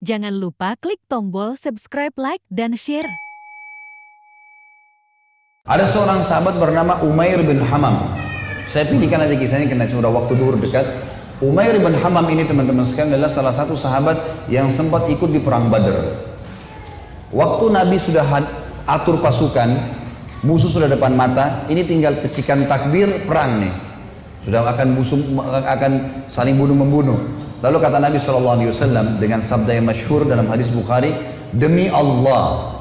Jangan lupa klik tombol subscribe, like, dan share. Ada seorang sahabat bernama Umair bin Hamam. Saya pilihkan aja kisahnya karena sudah waktu zuhur dekat. Umair bin Hamam ini teman-teman sekalian adalah salah satu sahabat yang sempat ikut di perang Badar. Waktu Nabi sudah atur pasukan, musuh sudah depan mata, ini tinggal pecikan takbir perang nih. Sudah akan saling bunuh-membunuh. Lalu kata Nabi SAW dengan sabda yang masyhur dalam hadis Bukhari, demi Allah,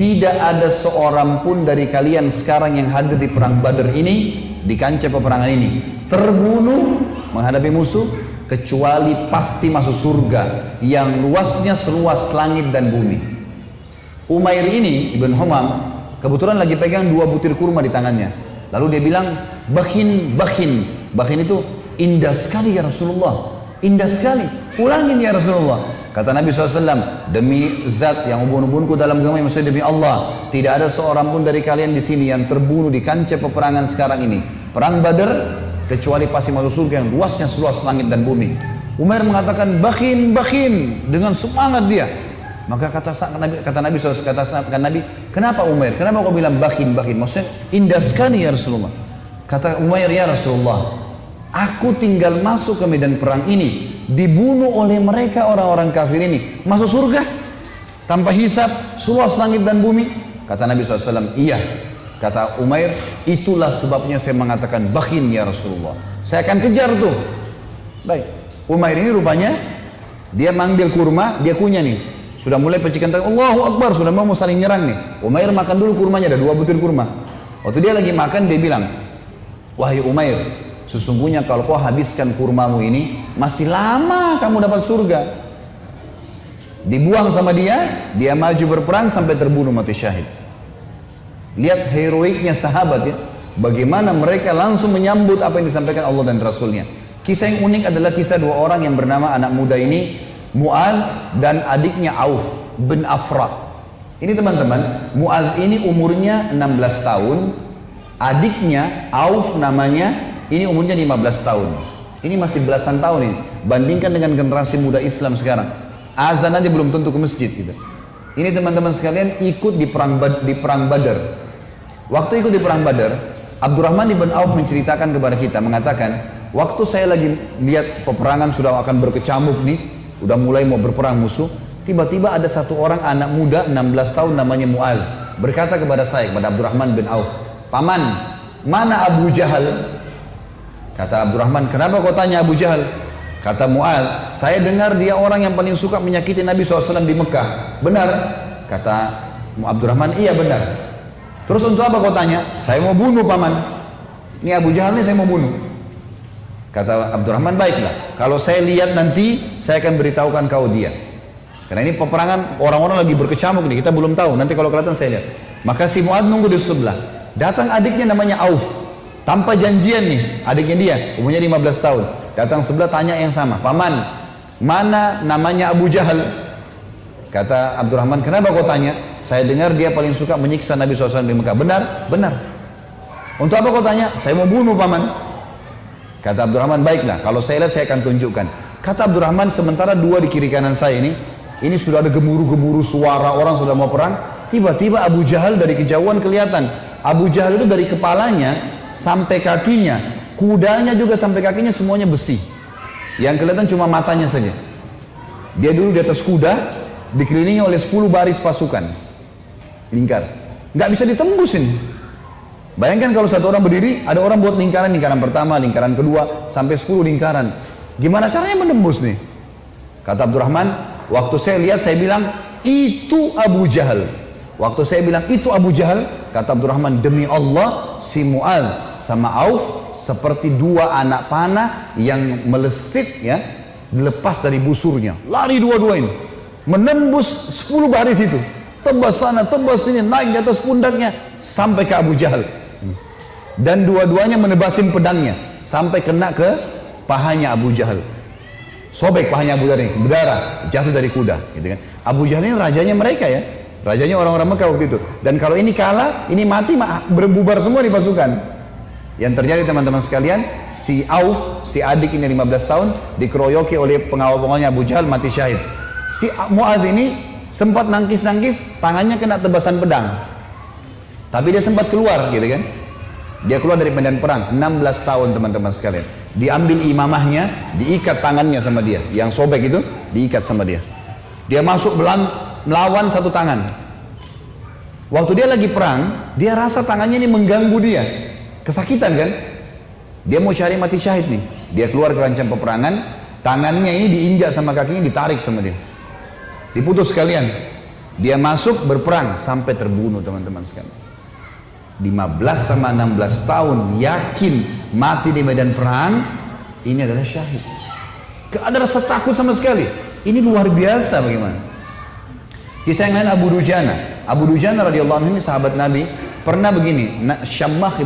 tidak ada seorang pun dari kalian sekarang yang hadir di perang Badar ini, di kancah peperangan ini, terbunuh menghadapi musuh, kecuali pasti masuk surga yang luasnya seluas langit dan bumi. Umair ini, Ibn Humam, kebetulan lagi pegang 2 butir kurma di tangannya. Lalu dia bilang, bakhin. Bakhin itu indah sekali ya Rasulullah. Indah sekali, ulangin ya Rasulullah. Kata Nabi SAW, demi zat yang ubun-ubunku dalam agama, maksudnya demi Allah, tidak ada seorang pun dari kalian di sini yang terbunuh di kancah peperangan sekarang ini, perang Badar, kecuali pasti masuk surga yang luasnya seluas langit dan bumi. Umair mengatakan bakhin dengan semangat dia. Maka kata Nabi SAW, katakan Nabi, kenapa Umair? Kenapa kau bilang bakhin? Maksudnya indah sekali ya Rasulullah. Kata Umair, ya Rasulullah, aku tinggal masuk ke medan perang ini, dibunuh oleh mereka orang-orang kafir ini, masuk surga tanpa hisab, seluas langit dan bumi. Kata Nabi SAW, iya. Kata Umair, itulah sebabnya saya mengatakan bakhin ya Rasulullah. Saya akan kejar tuh. Baik, Umair ini rupanya dia manggil kurma, dia kunyah nih. Sudah mulai pecikan tangan, Allahu Akbar, sudah mau saling nyerang nih. Umair makan dulu kurmanya, ada 2 butir kurma. Waktu dia lagi makan, dia bilang, wahai Umair, sesungguhnya kalau kau habiskan kurmamu ini, masih lama kamu dapat surga. Dibuang sama dia maju berperang sampai terbunuh mati syahid. Lihat heroiknya sahabat ya, bagaimana mereka langsung menyambut apa yang disampaikan Allah dan Rasulnya. Kisah yang unik adalah kisah 2 orang yang bernama anak muda ini, Mu'adz dan adiknya Auf bin Afra. Ini teman-teman, Mu'adz ini umurnya 16 tahun, adiknya Auf namanya, ini umurnya 15 tahun. Ini masih belasan tahun ini. Bandingkan dengan generasi muda Islam sekarang. Azan aja belum tentu ke masjid gitu. Ini teman-teman sekalian ikut di perang Badar. Waktu ikut di perang Badar, Abdurrahman ibn Auf menceritakan kepada kita, mengatakan, waktu saya lagi lihat peperangan sudah akan berkecamuk nih, udah mulai mau berperang musuh, tiba-tiba ada satu orang anak muda 16 tahun namanya Mu'adz berkata kepada saya, kepada Abdurrahman bin Auf, paman, mana Abu Jahal? Kata Abdurrahman, kenapa kau tanya Abu Jahal? Kata Mu'adz, saya dengar dia orang yang paling suka menyakiti Nabi SAW di Mekah. Benar? Kata Abdurrahman, iya benar. Terus untuk apa kau tanya? Saya mau bunuh paman. Ini Abu Jahal ini saya mau bunuh. Kata Abdurrahman, baiklah. Kalau saya lihat nanti, saya akan beritahukan kau dia. Karena ini peperangan, orang-orang lagi berkecamuk nih, kita belum tahu. Nanti kalau kelihatan saya lihat. Maka si Mu'adz nunggu di sebelah. Datang adiknya namanya Auf. Tanpa janjian nih, adiknya dia, umurnya 15 tahun. Datang sebelah tanya yang sama, paman, mana namanya Abu Jahal? Kata Abdurrahman, kenapa kau tanya? Saya dengar dia paling suka menyiksa Nabi SAW di Mekah. Benar? Benar. Untuk apa kau tanya? Saya mau bunuh paman. Kata Abdurrahman, baiklah, kalau saya lihat saya akan tunjukkan. Kata Abdurrahman, sementara 2 di kiri kanan saya ini sudah ada gemuruh-gemuruh suara orang sudah mau perang. Tiba-tiba Abu Jahal dari kejauhan kelihatan. Abu Jahal itu dari kepalanya sampai kakinya, kudanya juga sampai kakinya semuanya besi. Yang kelihatan cuma matanya saja. Dia dulu di atas kuda, dikelilingi oleh 10 baris pasukan. Lingkar. Nggak bisa ditembus ini. Bayangkan kalau satu orang berdiri, ada orang buat lingkaran pertama, lingkaran kedua, sampai 10 lingkaran. Gimana caranya menembus nih? Kata Abdurrahman, waktu saya lihat, saya bilang, itu Abu Jahal. Waktu saya bilang, itu Abu Jahal, kata Abdurrahman, demi Allah, si Mu'adz sama Auf seperti 2 anak panah yang melesit ya, dilepas dari busurnya. Lari dua-dua ini, menembus 10 baris itu. Tebas sana, tebas sini, naik di atas pundaknya, sampai ke Abu Jahal. Dan dua-duanya menebasin pedangnya sampai kena ke pahanya Abu Jahal. Sobek pahanya Abu Jahal ini, berdarah, jatuh dari kuda gitu kan. Abu Jahal ini rajanya mereka ya, rajanya orang-orang Mekah waktu itu. Dan kalau ini kalah, ini mati, berbubar semua di pasukan. Yang terjadi teman-teman sekalian, si Auf, si adik ini 15 tahun, dikeroyoki oleh pengawal-pengawalnya Abu Jahal, mati syahid. Si Mu'adz ini sempat nangkis-nangkis, tangannya kena tebasan pedang. Tapi dia sempat keluar gitu kan. Dia keluar dari medan perang, 16 tahun teman-teman sekalian. Diambil imamahnya, diikat tangannya sama dia. Yang sobek itu, diikat sama dia. Dia masuk melawan satu tangan. Waktu dia lagi perang, dia rasa tangannya ini mengganggu dia. Kesakitan kan? Dia mau cari mati syahid nih. Dia keluar ke kancah peperangan, tangannya ini diinjak sama kakinya, ditarik sama dia. Diputus sekalian. Dia masuk berperang sampai terbunuh teman-teman sekalian. 15 sama 16 tahun yakin mati di medan perang, ini adalah syahid. Gak ada rasa takut sama sekali. Ini luar biasa bagaimana. Kisah yang lain Abu Dujana. Abu Dujana radhiyallahu anhu ini sahabat Nabi, pernah begini, Syammah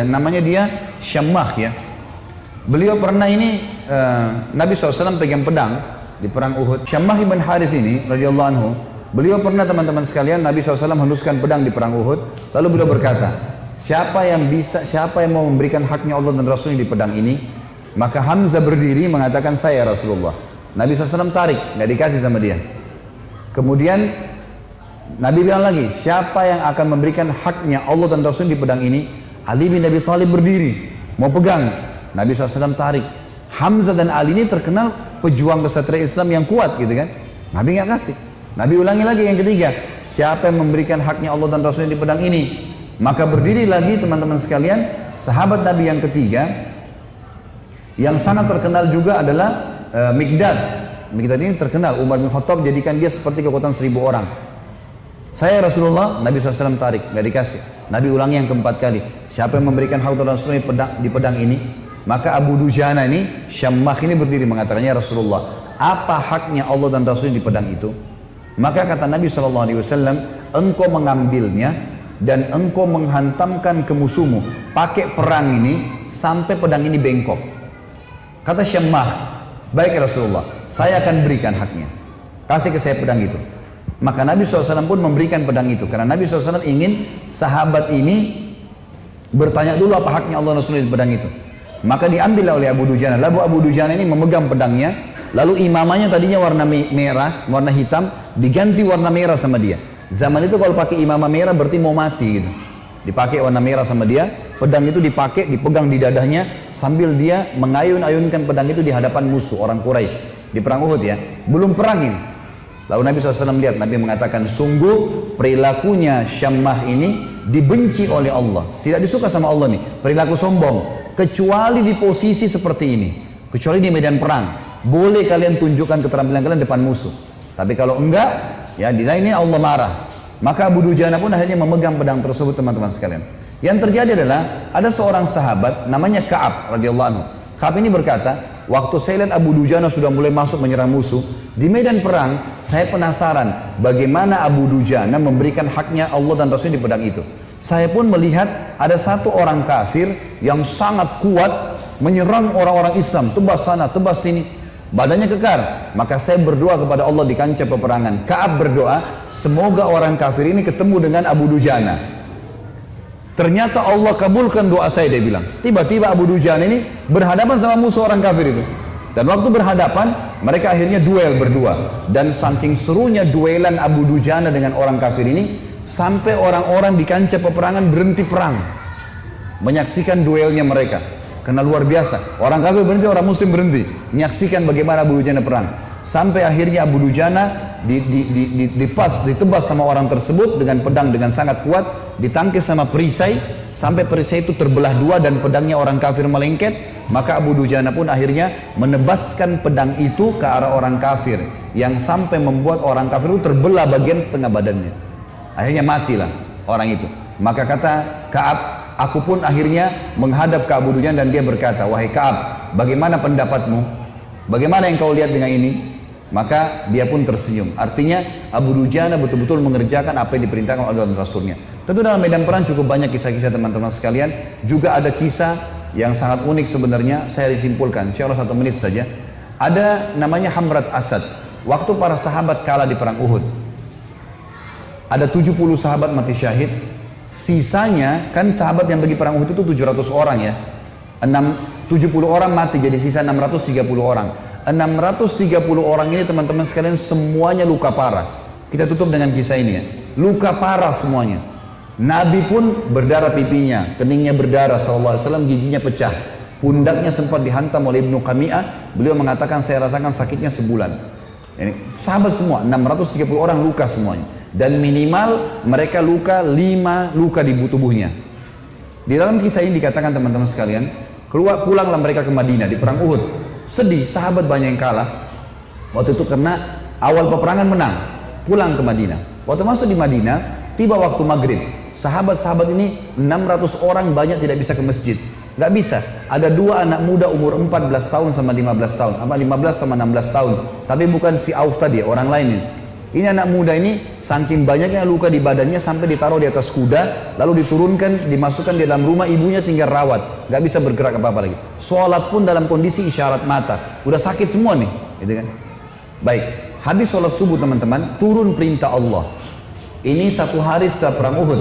namanya dia Syammah ya. Beliau pernah ini Nabi SAW pegang pedang di perang Uhud. Syammah ibn Harith ini radhiyallahu anhu, beliau pernah teman-teman sekalian, Nabi SAW henuskan pedang di perang Uhud. Lalu beliau berkata, siapa yang mau memberikan haknya Allah dan Rasulnya di pedang ini? Maka Hamzah berdiri mengatakan, saya Rasulullah. Nabi SAW tarik, nggak dikasih sama dia. Kemudian Nabi bilang lagi, siapa yang akan memberikan haknya Allah dan Rasulnya di pedang ini? Ali bin Abi Thalib berdiri, mau pegang. Nabi SAW tarik. Hamzah dan Ali ini terkenal pejuang kesatria Islam yang kuat gitu kan. Nabi nggak kasih. Nabi ulangi lagi yang ketiga, siapa yang memberikan haknya Allah dan Rasulnya di pedang ini? Maka berdiri lagi teman-teman sekalian, sahabat Nabi yang ketiga, yang sangat terkenal juga adalah Mikdad. Mikdad ini terkenal, Umar bin Khattab jadikan dia seperti kekuatan 1000 orang. Saya Rasulullah, Nabi SAW tarik, nggak dikasih. Nabi ulangi yang keempat kali, siapa yang memberikan hak Allah dan Rasulnya di pedang ini? Maka Abu Dujana ini, Syammah ini berdiri mengatakannya, Rasulullah, apa haknya Allah dan Rasulnya di pedang itu? Maka kata Nabi SAW, engkau mengambilnya dan engkau menghantamkan ke musuhmu pakai perang ini sampai pedang ini bengkok. Kata Syammah, baik Rasulullah, saya akan berikan haknya, kasih ke saya pedang itu. Maka Nabi SAW pun memberikan pedang itu, karena Nabi SAW ingin sahabat ini bertanya dulu apa haknya Allah Rasulullah di pedang itu. Maka diambil oleh Abu Dujana. Lalu Abu Dujana ini memegang pedangnya, lalu imamanya tadinya warna merah, warna hitam, diganti warna merah sama dia. Zaman itu kalau pakai imamah merah berarti mau mati gitu. Dipakai warna merah sama dia, pedang itu dipakai, dipegang di dadanya sambil dia mengayun-ayunkan pedang itu di hadapan musuh orang Quraisy di perang Uhud ya. Belum perang ini. Lalu Nabi SAW lihat, Nabi mengatakan, sungguh perilakunya Syammah ini dibenci oleh Allah. Tidak disuka sama Allah nih, perilaku sombong. Kecuali di posisi seperti ini, kecuali di medan perang. Boleh kalian tunjukkan keterampilan kalian depan musuh. Tapi kalau enggak, ya di lainnya Allah marah. Maka Abu Dujana pun akhirnya memegang pedang tersebut teman-teman sekalian. Yang terjadi adalah, ada seorang sahabat namanya Ka'ab radhiyallahu anhu. Ka'ab ini berkata, waktu saya lihat Abu Dujana sudah mulai masuk menyerang musuh, di medan perang, saya penasaran bagaimana Abu Dujana memberikan haknya Allah dan Rasulnya di pedang itu. Saya pun melihat ada satu orang kafir yang sangat kuat menyerang orang-orang Islam, tebas sana, tebas sini, badannya kekar. Maka saya berdoa kepada Allah di kancah peperangan. Ka'ab berdoa, semoga orang kafir ini ketemu dengan Abu Dujana. Ternyata Allah kabulkan doa saya, dia bilang. Tiba-tiba Abu Dujana ini berhadapan sama musuh orang kafir itu. Dan waktu berhadapan, mereka akhirnya duel berdua. Dan saking serunya duelan Abu Dujana dengan orang kafir ini, sampai orang-orang di kancah peperangan berhenti perang. Menyaksikan duelnya mereka. Karena luar biasa. Orang kafir berhenti, orang muslim berhenti. Menyaksikan bagaimana Abu Dujana perang. Sampai akhirnya Abu Dujana ditebas sama orang tersebut dengan pedang dengan sangat kuat, ditangkis sama perisai, sampai perisai itu terbelah dua dan pedangnya orang kafir melengket. Maka Abu Dujana pun akhirnya menebaskan pedang itu ke arah orang kafir, yang sampai membuat orang kafir itu terbelah bagian setengah badannya. Akhirnya matilah orang itu. Maka kata Ka'ab, aku pun akhirnya menghadap ke Abu Dujana dan dia berkata, wahai Ka'ab, bagaimana pendapatmu? Bagaimana yang kau lihat dengan ini? Maka dia pun tersenyum. Artinya Abu Dujana betul-betul mengerjakan apa yang diperintahkan oleh Allah dan Rasulnya. Tentu dalam medan perang cukup banyak kisah-kisah teman-teman sekalian. Juga ada kisah yang sangat unik sebenarnya, saya disimpulkan, insya Allah 1 menit saja. Ada namanya Hamrat Asad. Waktu para sahabat kalah di perang Uhud, ada 70 sahabat mati syahid. Sisanya, kan sahabat yang pergi perang Uhud itu 700 orang ya. 70 orang mati, jadi sisa 630 orang. 630 orang ini teman-teman sekalian semuanya luka parah. Kita tutup dengan kisah ini ya. Luka parah semuanya. Nabi pun berdarah pipinya, keningnya berdarah sallallahu alaihi wasallam, giginya pecah. Pundaknya sempat dihantam oleh Ibnu Qami'ah. Beliau mengatakan saya rasakan sakitnya sebulan. Ini sahabat semua, 630 orang luka semuanya. Dan minimal mereka luka 5 luka di tubuhnya. Di dalam kisah ini dikatakan teman-teman sekalian, pulanglah mereka ke Madinah di perang Uhud. Sedih, sahabat banyak yang kalah. Waktu itu karena awal peperangan menang, pulang ke Madinah. Waktu masuk di Madinah, tiba waktu maghrib. Sahabat-sahabat ini 600 orang banyak tidak bisa ke masjid. Gak bisa. Ada 2 anak muda umur 14 tahun sama 15 tahun. Apa 15 sama 16 tahun. Tapi bukan si Auf tadi, orang lain ini. Ini anak muda ini saking banyaknya luka di badannya sampai ditaruh di atas kuda, lalu diturunkan, dimasukkan di dalam rumah, ibunya tinggal rawat, gak bisa bergerak apa-apa lagi. Sholat pun dalam kondisi isyarat mata, udah sakit semua nih, gitu kan? Baik, habis sholat subuh teman-teman, turun perintah Allah. Ini 1 hari setelah perang Uhud.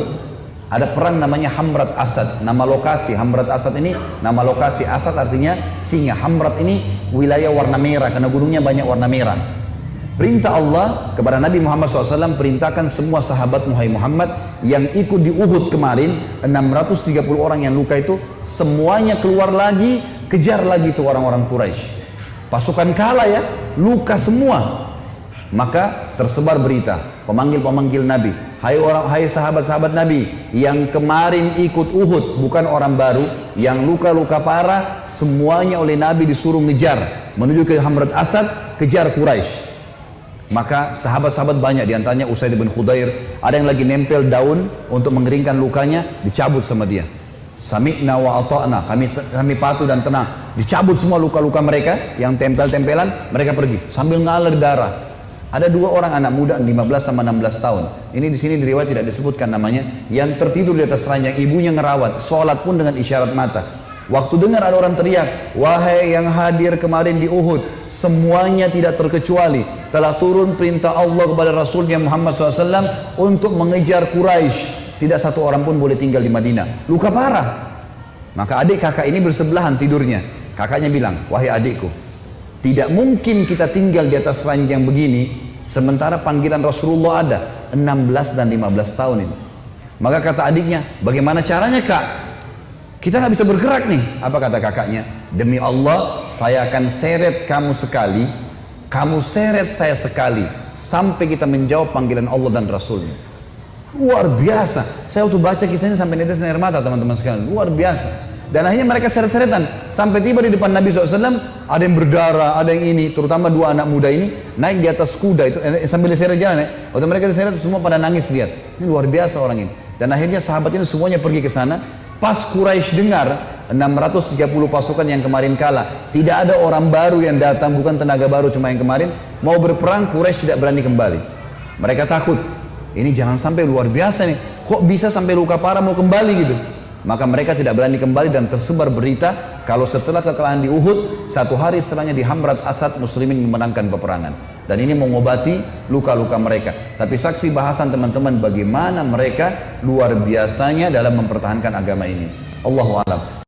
Ada perang namanya Hamrat Asad, nama lokasi. Hamrat Asad ini nama lokasi, Asad artinya singa. Hamrat ini wilayah warna merah karena gunungnya banyak warna merah. Perintah Allah kepada Nabi Muhammad SAW, perintahkan semua sahabat Muhammad yang ikut di Uhud kemarin, 630 orang yang luka itu, semuanya keluar lagi, kejar lagi itu orang-orang Quraisy. Pasukan kalah ya, luka semua. Maka tersebar berita, pemanggil-pemanggil Nabi, hai sahabat-sahabat Nabi yang kemarin ikut Uhud, bukan orang baru, yang luka-luka parah, semuanya oleh Nabi disuruh ngejar menuju ke Hamrat Asad, kejar Quraisy. Maka sahabat-sahabat banyak, diantaranya Usaid bin Khudair, ada yang lagi nempel daun untuk mengeringkan lukanya, dicabut sama dia. Sami'na wa ata'na, kami patuh dan tenang. Dicabut semua luka-luka mereka yang tempel-tempelan, mereka pergi sambil ngalir darah. Ada 2 orang anak muda 15 sama 16 tahun. Ini di sini di riwayat tidak disebutkan namanya, yang tertidur di atas ranjang, ibunya ngerawat, sholat pun dengan isyarat mata. Waktu dengar ada orang teriak, wahai yang hadir kemarin di Uhud, semuanya tidak terkecuali telah turun perintah Allah kepada Rasulnya Muhammad SAW untuk mengejar Quraisy. Tidak satu orang pun boleh tinggal di Madinah. Luka parah. Maka adik kakak ini bersebelahan tidurnya. Kakaknya bilang, wahai adikku, tidak mungkin kita tinggal di atas ranjang begini sementara panggilan Rasulullah ada 16 dan 15 tahun ini. Maka kata adiknya, bagaimana caranya kak? Kita nggak bisa bergerak nih. Apa kata kakaknya? Demi Allah, saya akan seret kamu sekali, kamu seret saya sekali, sampai kita menjawab panggilan Allah dan Rasulnya. Luar biasa. Saya waktu baca kisahnya sampai netes air mata teman-teman sekalian. Luar biasa. Dan akhirnya mereka seret-seretan sampai tiba di depan Nabi SAW. Ada yang berdarah, ada yang ini. Terutama 2 anak muda ini naik di atas kuda itu sambil diseret jalan. Waktu mereka diseret semua pada nangis lihat. Ini luar biasa orang ini. Dan akhirnya sahabat ini semuanya pergi ke sana. Pas Quraisy dengar 630 pasukan yang kemarin kalah, tidak ada orang baru yang datang, bukan tenaga baru cuma yang kemarin, mau berperang, Quraisy tidak berani kembali. Mereka takut, ini jangan sampai luar biasa nih, kok bisa sampai luka parah mau kembali gitu. Maka mereka tidak berani kembali dan tersebar berita kalau setelah kekalahan di Uhud, 1 hari setelahnya di Hamrat Asad muslimin memenangkan peperangan. Dan ini mengobati luka-luka mereka. Tapi saksi bahasan teman-teman bagaimana mereka luar biasanya dalam mempertahankan agama ini. Allahu a'lam.